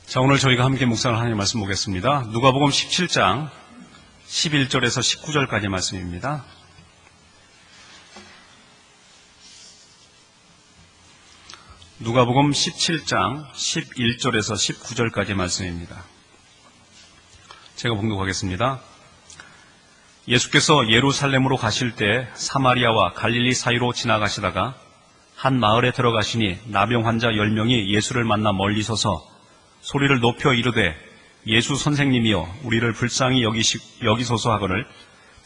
자, 오늘 저희가 함께 묵상을 하나님의 말씀 보겠습니다. 누가복음 17장 11절에서 19절까지 말씀입니다. 누가복음 17장 11절에서 19절까지 말씀입니다. 제가 봉독하겠습니다. 예수께서 예루살렘으로 가실 때 사마리아와 갈릴리 사이로 지나가시다가 한 마을에 들어가시니 나병 환자 10명이 예수를 만나 멀리 서서 소리를 높여 이르되 예수 선생님이여 우리를 불쌍히 여기소서 하거늘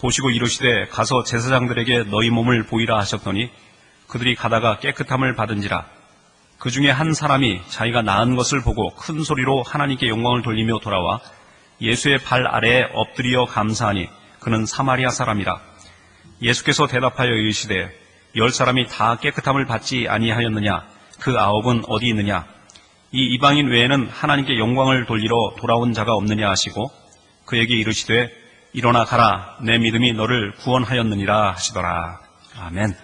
보시고 이르시되 가서 제사장들에게 너희 몸을 보이라 하셨더니 그들이 가다가 깨끗함을 받은지라. 그 중에 한 사람이 자기가 나은 것을 보고 큰 소리로 하나님께 영광을 돌리며 돌아와 예수의 발 아래에 엎드려 감사하니 그는 사마리아 사람이라. 예수께서 대답하여 이르시되 10사람이 다 깨끗함을 받지 아니하였느냐? 그 9은 어디 있느냐? 이 이방인 외에는 하나님께 영광을 돌리러 돌아온 자가 없느냐 하시고 그에게 이르시되 일어나 가라 내 믿음이 너를 구원하였느니라 하시더라. 아멘.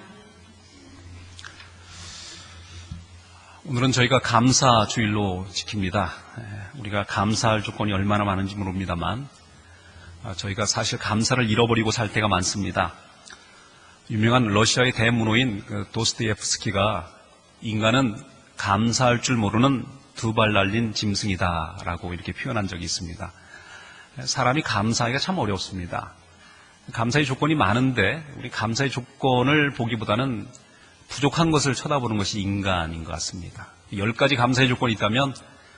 오늘은 저희가 감사 주일로 지킵니다. 우리가 감사할 조건이 얼마나 많은지 모릅니다만 저희가 사실 감사를 잃어버리고 살 때가 많습니다. 유명한 러시아의 대문호인 도스토옙스키가 인간은 감사할 줄 모르는 두 발 날린 짐승이다라고 이렇게 표현한 적이 있습니다. 사람이 감사하기가 참 어렵습니다. 감사의 조건이 많은데 우리 감사의 조건을 보기보다는 부족한 것을 쳐다보는 것이 인간인 것 같습니다. 10가지 감사의 조건이 있다면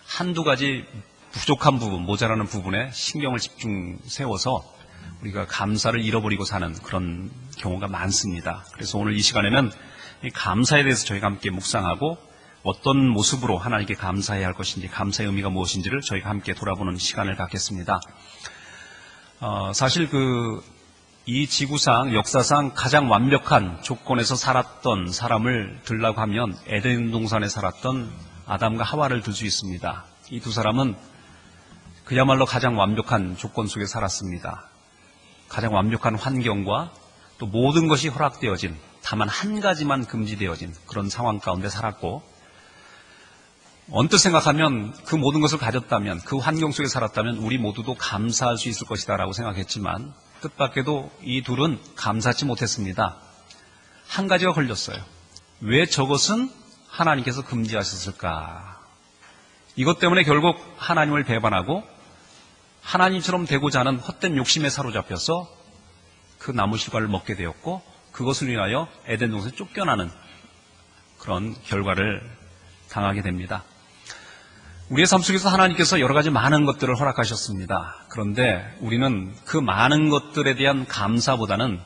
한두 가지 부족한 부분, 모자라는 부분에 신경을 집중 세워서 우리가 감사를 잃어버리고 사는 그런 경우가 많습니다. 그래서 오늘 이 시간에는 이 감사에 대해서 저희가 함께 묵상하고 어떤 모습으로 하나님께 감사해야 할 것인지, 감사의 의미가 무엇인지를 저희가 함께 돌아보는 시간을 갖겠습니다. 사실 이 지구상, 역사상 가장 완벽한 조건에서 살았던 사람을 들라고 하면 에덴 동산에 살았던 아담과 하와를 들 수 있습니다. 이 두 사람은 그야말로 가장 완벽한 조건 속에 살았습니다. 가장 완벽한 환경과 또 모든 것이 허락되어진, 다만 한 가지만 금지되어진 그런 상황 가운데 살았고, 언뜻 생각하면 그 모든 것을 가졌다면, 그 환경 속에 살았다면 우리 모두도 감사할 수 있을 것이다라고 생각했지만 뜻밖에도 이 둘은 감사하지 못했습니다. 한 가지가 걸렸어요. 왜 저것은 하나님께서 금지하셨을까? 이것 때문에 결국 하나님을 배반하고 하나님처럼 되고자 하는 헛된 욕심에 사로잡혀서 그 나무 실과를 먹게 되었고, 그것을 위하여 에덴 동산에 쫓겨나는 그런 결과를 당하게 됩니다. 우리의 삶 속에서 하나님께서 여러 가지 많은 것들을 허락하셨습니다. 그런데 우리는 그 많은 것들에 대한 감사보다는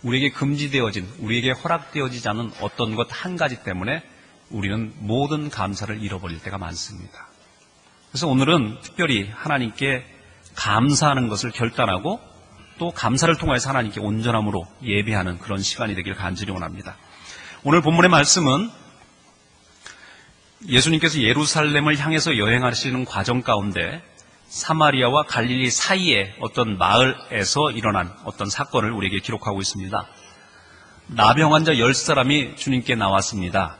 우리에게 금지되어진, 우리에게 허락되어지지 않은 어떤 것 한 가지 때문에 우리는 모든 감사를 잃어버릴 때가 많습니다. 그래서 오늘은 특별히 하나님께 감사하는 것을 결단하고 또 감사를 통해서 하나님께 온전함으로 예배하는 그런 시간이 되길 간절히 원합니다. 오늘 본문의 말씀은 예수님께서 예루살렘을 향해서 여행하시는 과정 가운데 사마리아와 갈릴리 사이의 어떤 마을에서 일어난 어떤 사건을 우리에게 기록하고 있습니다. 나병 환자 10사람이 주님께 나왔습니다.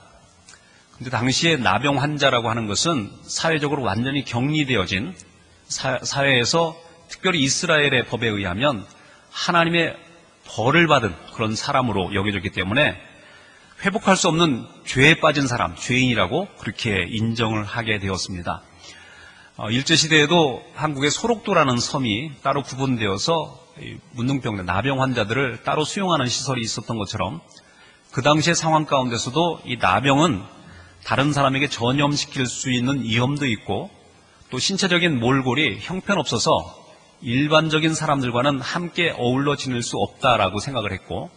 그런데 당시에 나병 환자라고 하는 것은 사회적으로 완전히 격리되어진 사회에서 특별히 이스라엘의 법에 의하면 하나님의 벌을 받은 그런 사람으로 여겨졌기 때문에 회복할 수 없는 죄에 빠진 사람, 죄인이라고 그렇게 인정을 하게 되었습니다. 일제시대에도 한국의 소록도라는 섬이 따로 구분되어서 문둥병, 나병 환자들을 따로 수용하는 시설이 있었던 것처럼 그 당시의 상황 가운데서도 이 나병은 다른 사람에게 전염시킬 수 있는 위험도 있고 또 신체적인 몰골이 형편없어서 일반적인 사람들과는 함께 어울러 지낼 수 없다라고 생각을 했고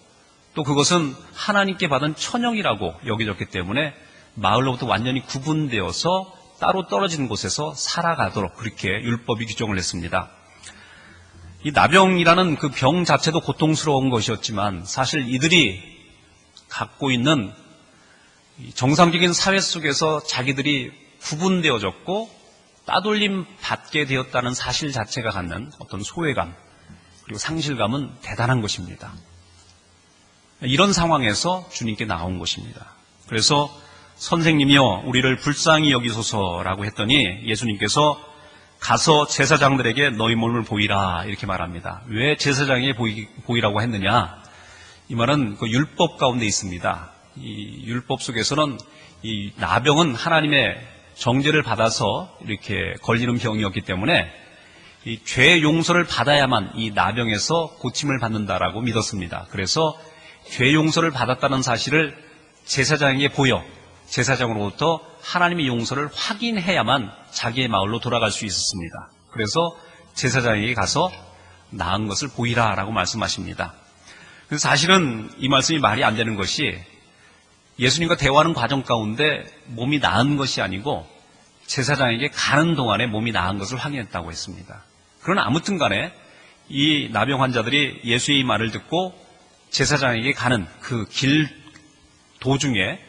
또 그것은 하나님께 받은 천형이라고 여겨졌기 때문에 마을로부터 완전히 구분되어서 따로 떨어진 곳에서 살아가도록 그렇게 율법이 규정을 했습니다. 이 나병이라는 그 병 자체도 고통스러운 것이었지만 사실 이들이 갖고 있는 정상적인 사회 속에서 자기들이 구분되어졌고 따돌림 받게 되었다는 사실 자체가 갖는 어떤 소외감 그리고 상실감은 대단한 것입니다. 이런 상황에서 주님께 나온 것입니다. 그래서 선생님이여 우리를 불쌍히 여기소서라고 했더니 예수님께서 가서 제사장들에게 너희 몸을 보이라 이렇게 말합니다. 왜 제사장에게 보이라고 했느냐? 이 말은 그 율법 가운데 있습니다. 이 율법 속에서는 이 나병은 하나님의 정죄를 받아서 이렇게 걸리는 병이었기 때문에 이 죄 용서를 받아야만 이 나병에서 고침을 받는다라고 믿었습니다. 그래서 죄 용서를 받았다는 사실을 제사장에게 보여 제사장으로부터 하나님의 용서를 확인해야만 자기의 마을로 돌아갈 수 있었습니다. 그래서 제사장에게 가서 나은 것을 보이라라고 말씀하십니다. 그래서 사실은 이 말씀이 말이 안 되는 것이 예수님과 대화하는 과정 가운데 몸이 나은 것이 아니고 제사장에게 가는 동안에 몸이 나은 것을 확인했다고 했습니다. 그러나 아무튼 간에 이 나병 환자들이 예수의 말을 듣고 제사장에게 가는 그 길 도중에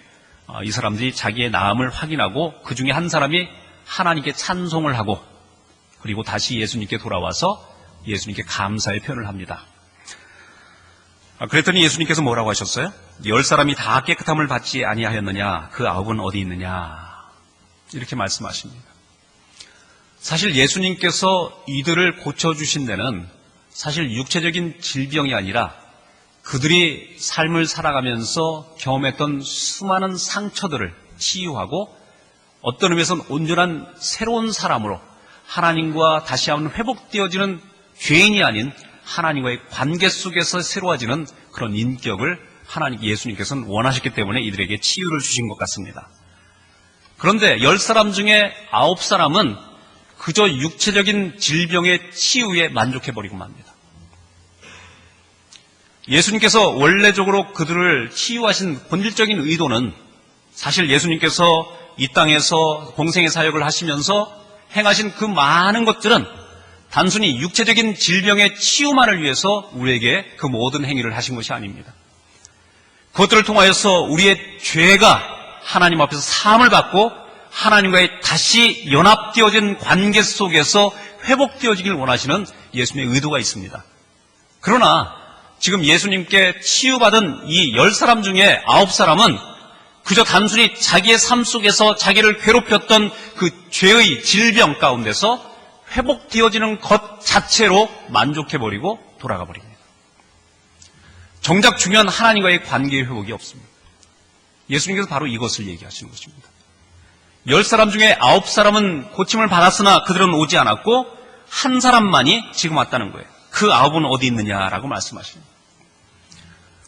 이 사람들이 자기의 나음을 확인하고 그 중에 한 사람이 하나님께 찬송을 하고 그리고 다시 예수님께 돌아와서 예수님께 감사의 표현을 합니다. 그랬더니 예수님께서 뭐라고 하셨어요? 10사람이 다 깨끗함을 받지 아니하였느냐? 그 9은 어디 있느냐? 이렇게 말씀하십니다. 사실 예수님께서 이들을 고쳐주신 데는 사실 육체적인 질병이 아니라 그들이 삶을 살아가면서 경험했던 수많은 상처들을 치유하고 어떤 의미에서는 온전한 새로운 사람으로 하나님과 다시 한번 회복되어지는 죄인이 아닌 하나님과의 관계 속에서 새로워지는 그런 인격을 예수님께서는 원하셨기 때문에 이들에게 치유를 주신 것 같습니다. 그런데 10사람 중에 9사람은 그저 육체적인 질병의 치유에 만족해버리고 맙니다. 예수님께서 원래적으로 그들을 치유하신 본질적인 의도는 사실 예수님께서 이 땅에서 공생의 사역을 하시면서 행하신 그 많은 것들은 단순히 육체적인 질병의 치유만을 위해서 우리에게 그 모든 행위를 하신 것이 아닙니다. 그것들을 통하여서 우리의 죄가 하나님 앞에서 사함을 받고 하나님과의 다시 연합되어진 관계 속에서 회복되어지길 원하시는 예수님의 의도가 있습니다. 그러나 지금 예수님께 치유받은 이 10사람 중에 9사람은 그저 단순히 자기의 삶 속에서 자기를 괴롭혔던 그 죄의 질병 가운데서 회복되어지는 것 자체로 만족해버리고 돌아가 버립니다. 정작 중요한 하나님과의 관계의 회복이 없습니다. 예수님께서 바로 이것을 얘기하시는 것입니다. 10사람 중에 9사람은 고침을 받았으나 그들은 오지 않았고 한 사람만이 지금 왔다는 거예요. 그 9은 어디 있느냐라고 말씀하십니다.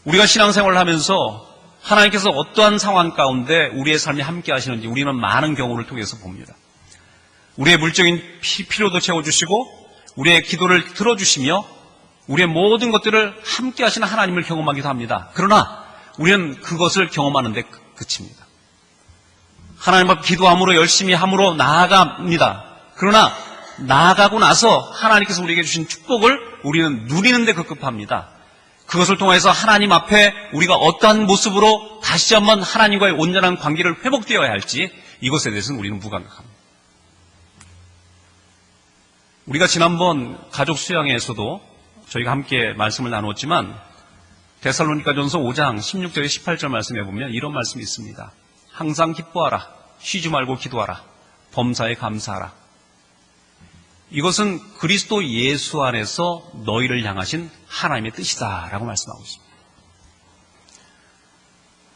우리가 신앙생활을 하면서 하나님께서 어떠한 상황 가운데 우리의 삶에 함께 하시는지 우리는 많은 경우를 통해서 봅니다. 우리의 물적인 필요도 채워주시고 우리의 기도를 들어주시며 우리의 모든 것들을 함께 하시는 하나님을 경험하기도 합니다. 그러나 우리는 그것을 경험하는 데 그칩니다. 하나님 앞 기도함으로 열심히 함으로 나아갑니다. 그러나 나아가고 나서 하나님께서 우리에게 주신 축복을 우리는 누리는 데 급급합니다. 그것을 통해서 하나님 앞에 우리가 어떠한 모습으로 다시 한번 하나님과의 온전한 관계를 회복되어야 할지 이것에 대해서는 우리는 무감각합니다. 우리가 지난번 가족 수양회에서도 저희가 함께 말씀을 나눴지만 데살로니가전서 5장 16절에 18절 말씀에 보면 이런 말씀이 있습니다. 항상 기뻐하라. 쉬지 말고 기도하라. 범사에 감사하라. 이것은 그리스도 예수 안에서 너희를 향하신 하나님의 뜻이다라고 말씀하고 있습니다.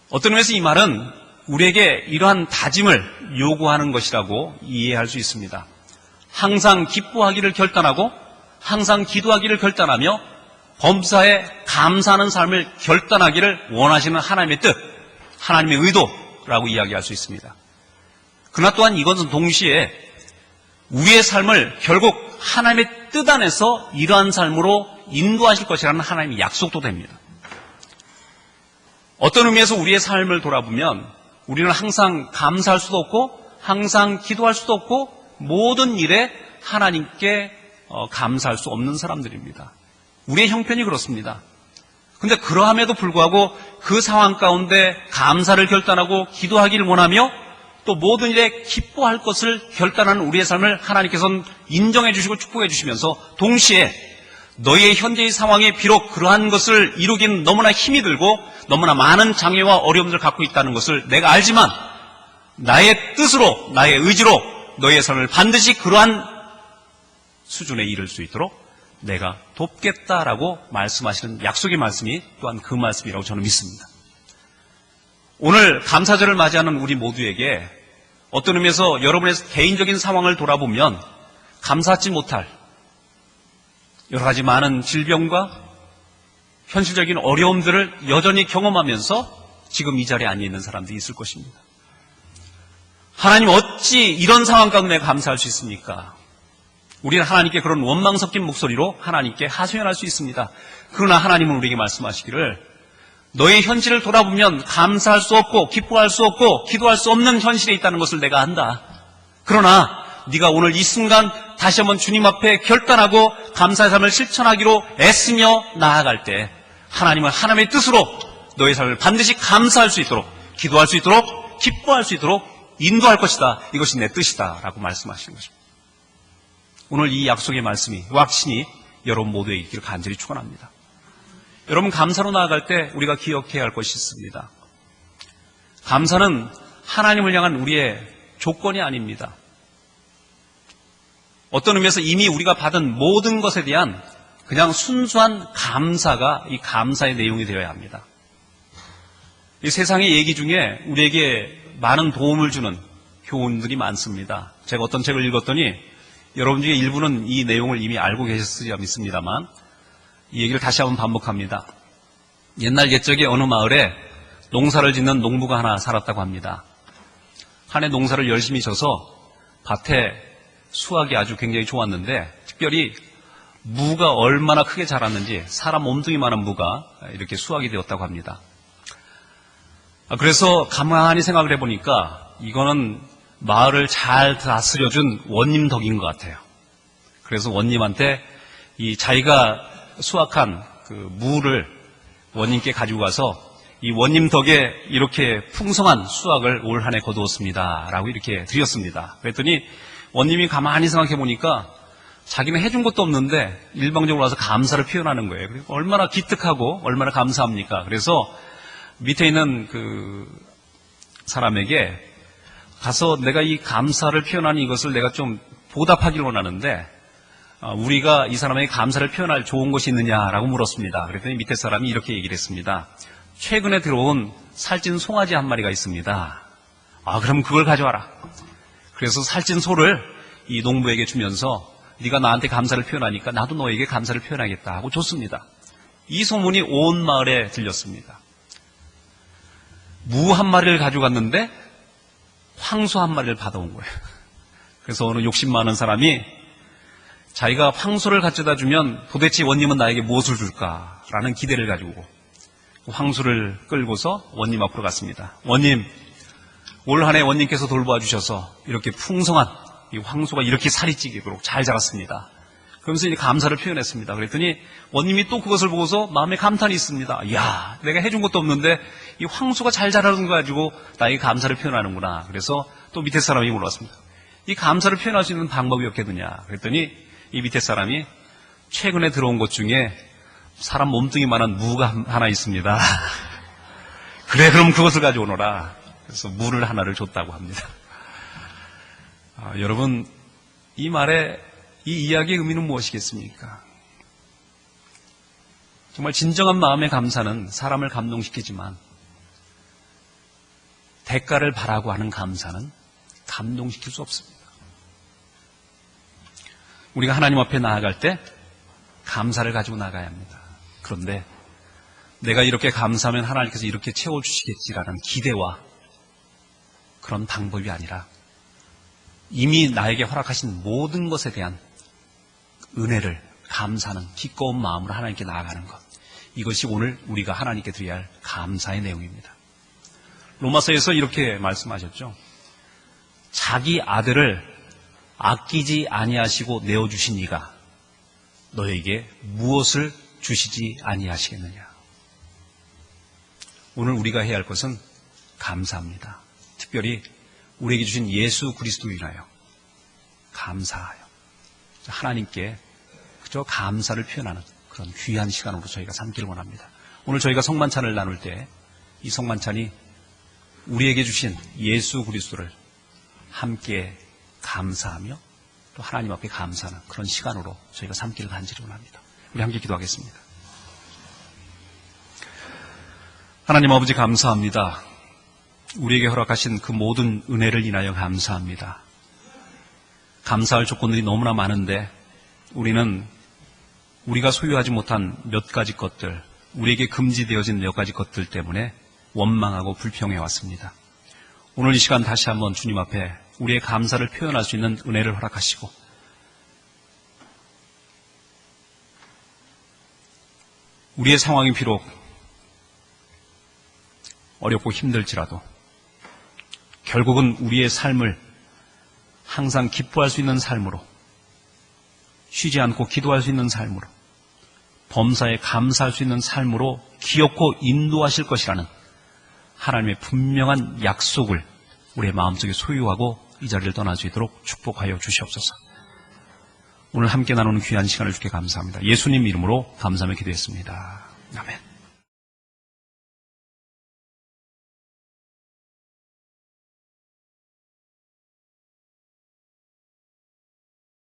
어떤 의미에서 이 말은 우리에게 이러한 다짐을 요구하는 것이라고 이해할 수 있습니다. 항상 기뻐하기를 결단하고 항상 기도하기를 결단하며 범사에 감사하는 삶을 결단하기를 원하시는 하나님의 뜻, 하나님의 의도라고 이야기할 수 있습니다. 그러나 또한 이것은 동시에 우리의 삶을 결국 하나님의 뜻 안에서 이러한 삶으로 인도하실 것이라는 하나님의 약속도 됩니다. 어떤 의미에서 우리의 삶을 돌아보면 우리는 항상 감사할 수도 없고 항상 기도할 수도 없고 모든 일에 하나님께 감사할 수 없는 사람들입니다. 우리의 형편이 그렇습니다. 그런데 그러함에도 불구하고 그 상황 가운데 감사를 결단하고 기도하기를 원하며 또 모든 일에 기뻐할 것을 결단하는 우리의 삶을 하나님께서는 인정해 주시고 축복해 주시면서 동시에 너희의 현재의 상황이 비록 그러한 것을 이루긴 너무나 힘이 들고 너무나 많은 장애와 어려움을 갖고 있다는 것을 내가 알지만 나의 뜻으로, 나의 의지로 너희의 삶을 반드시 그러한 수준에 이를 수 있도록 내가 돕겠다라고 말씀하시는 약속의 말씀이 또한 그 말씀이라고 저는 믿습니다. 오늘 감사절을 맞이하는 우리 모두에게 어떤 의미에서 여러분의 개인적인 상황을 돌아보면 감사하지 못할 여러 가지 많은 질병과 현실적인 어려움들을 여전히 경험하면서 지금 이 자리에 앉아 있는 사람들이 있을 것입니다. 하나님 어찌 이런 상황 가운데 감사할 수 있습니까? 우리는 하나님께 그런 원망 섞인 목소리로 하나님께 하소연할 수 있습니다. 그러나 하나님은 우리에게 말씀하시기를 너의 현실을 돌아보면 감사할 수 없고 기뻐할 수 없고 기도할 수 없는 현실에 있다는 것을 내가 안다. 그러나 네가 오늘 이 순간 다시 한번 주님 앞에 결단하고 감사의 삶을 실천하기로 애쓰며 나아갈 때 하나님은 하나님의 뜻으로 너의 삶을 반드시 감사할 수 있도록 기도할 수 있도록 기뻐할 수 있도록 인도할 것이다. 이것이 내 뜻이다 라고 말씀하시는 것입니다. 오늘 이 약속의 말씀이 확신이 여러분 모두에게 있기를 간절히 축원합니다. 여러분 감사로 나아갈 때 우리가 기억해야 할 것이 있습니다. 감사는 하나님을 향한 우리의 조건이 아닙니다. 어떤 의미에서 이미 우리가 받은 모든 것에 대한 그냥 순수한 감사가 이 감사의 내용이 되어야 합니다. 이 세상의 얘기 중에 우리에게 많은 도움을 주는 교훈들이 많습니다. 제가 어떤 책을 읽었더니 여러분 중에 일부는 이 내용을 이미 알고 계셨으리라 믿습니다만 이 얘기를 다시 한번 반복합니다. 옛날 옛적에 어느 마을에 농사를 짓는 농부가 하나 살았다고 합니다. 한 해 농사를 열심히 져서 밭에 수확이 아주 굉장히 좋았는데 특별히 무가 얼마나 크게 자랐는지 사람 몸뚱이만한 무가 이렇게 수확이 되었다고 합니다. 그래서 가만히 생각을 해보니까 이거는 마을을 잘 다스려준 원님 덕인 것 같아요. 그래서 원님한테 이 자기가 수확한 그 무를 원님께 가지고 가서 이 원님 덕에 이렇게 풍성한 수확을 올 한 해 거두었습니다 라고 이렇게 드렸습니다. 그랬더니 원님이 가만히 생각해 보니까 자기는 해준 것도 없는데 일방적으로 와서 감사를 표현하는 거예요. 그리고 얼마나 기특하고 얼마나 감사합니까? 그래서 밑에 있는 그 사람에게 가서 내가 이 감사를 표현하는 이것을 내가 좀 보답하기를 원하는데 우리가 이 사람에게 감사를 표현할 좋은 것이 있느냐라고 물었습니다. 그랬더니 밑에 사람이 이렇게 얘기를 했습니다. 최근에 들어온 살찐 송아지 한 마리가 있습니다. 그럼 그걸 가져와라. 그래서 살찐 소를 이 농부에게 주면서 네가 나한테 감사를 표현하니까 나도 너에게 감사를 표현하겠다 하고 줬습니다. 이 소문이 온 마을에 들렸습니다. 무 한 마리를 가져갔는데 황소 한 마리를 받아온 거예요. 그래서 어느 욕심 많은 사람이 자기가 황소를 가져다 주면 도대체 원님은 나에게 무엇을 줄까라는 기대를 가지고 황소를 끌고서 원님 앞으로 갔습니다. 원님, 올 한 해 원님께서 돌보아 주셔서 이렇게 풍성한 이 황소가 이렇게 살이 찌도록 잘 자랐습니다. 그러면서 이제 감사를 표현했습니다. 그랬더니 원님이 또 그것을 보고서 마음에 감탄이 있습니다. 이야, 내가 해준 것도 없는데 이 황소가 잘 자라는 거 가지고 나에게 감사를 표현하는구나. 그래서 또 밑에 사람이 물었습니다. 이 감사를 표현할 수 있는 방법이 없겠느냐. 그랬더니 이 밑에 사람이 최근에 들어온 것 중에 사람 몸뚱이만한 무가 하나 있습니다. 그래, 그럼 그것을 가져오너라. 그래서 무를 하나를 줬다고 합니다. 여러분, 이 말에 이 이야기의 의미는 무엇이겠습니까? 정말 진정한 마음의 감사는 사람을 감동시키지만 대가를 바라고 하는 감사는 감동시킬 수 없습니다. 우리가 하나님 앞에 나아갈 때 감사를 가지고 나가야 합니다. 그런데 내가 이렇게 감사하면 하나님께서 이렇게 채워주시겠지라는 기대와 그런 방법이 아니라 이미 나에게 허락하신 모든 것에 대한 은혜를 감사하는 기꺼운 마음으로 하나님께 나아가는 것, 이것이 오늘 우리가 하나님께 드려야 할 감사의 내용입니다. 로마서에서 이렇게 말씀하셨죠. 자기 아들을 아끼지 아니하시고 내어주신 이가 너에게 무엇을 주시지 아니하시겠느냐. 오늘 우리가 해야 할 것은 감사합니다. 특별히 우리에게 주신 예수 그리스도로 인하여 감사하여 하나님께 그저 감사를 표현하는 그런 귀한 시간으로 저희가 삼기를 원합니다. 오늘 저희가 성만찬을 나눌 때 이 성만찬이 우리에게 주신 예수 그리스도를 함께 감사하며 또 하나님 앞에 감사하는 그런 시간으로 저희가 삼기를 간절히 원합니다. 우리 함께 기도하겠습니다. 하나님 아버지 감사합니다. 우리에게 허락하신 그 모든 은혜를 인하여 감사합니다. 감사할 조건들이 너무나 많은데 우리는 우리가 소유하지 못한 몇 가지 것들, 우리에게 금지되어진 몇 가지 것들 때문에 원망하고 불평해 왔습니다. 오늘 이 시간 다시 한번 주님 앞에 우리의 감사를 표현할 수 있는 은혜를 허락하시고 우리의 상황이 비록 어렵고 힘들지라도 결국은 우리의 삶을 항상 기뻐할 수 있는 삶으로, 쉬지 않고 기도할 수 있는 삶으로, 범사에 감사할 수 있는 삶으로 기어코 인도하실 것이라는 하나님의 분명한 약속을 우리의 마음속에 소유하고 이 자리를 떠날 수 있도록 축복하여 주시옵소서. 오늘 함께 나누는 귀한 시간을 주께 감사합니다. 예수님 이름으로 감사하며 기도했습니다. 아멘.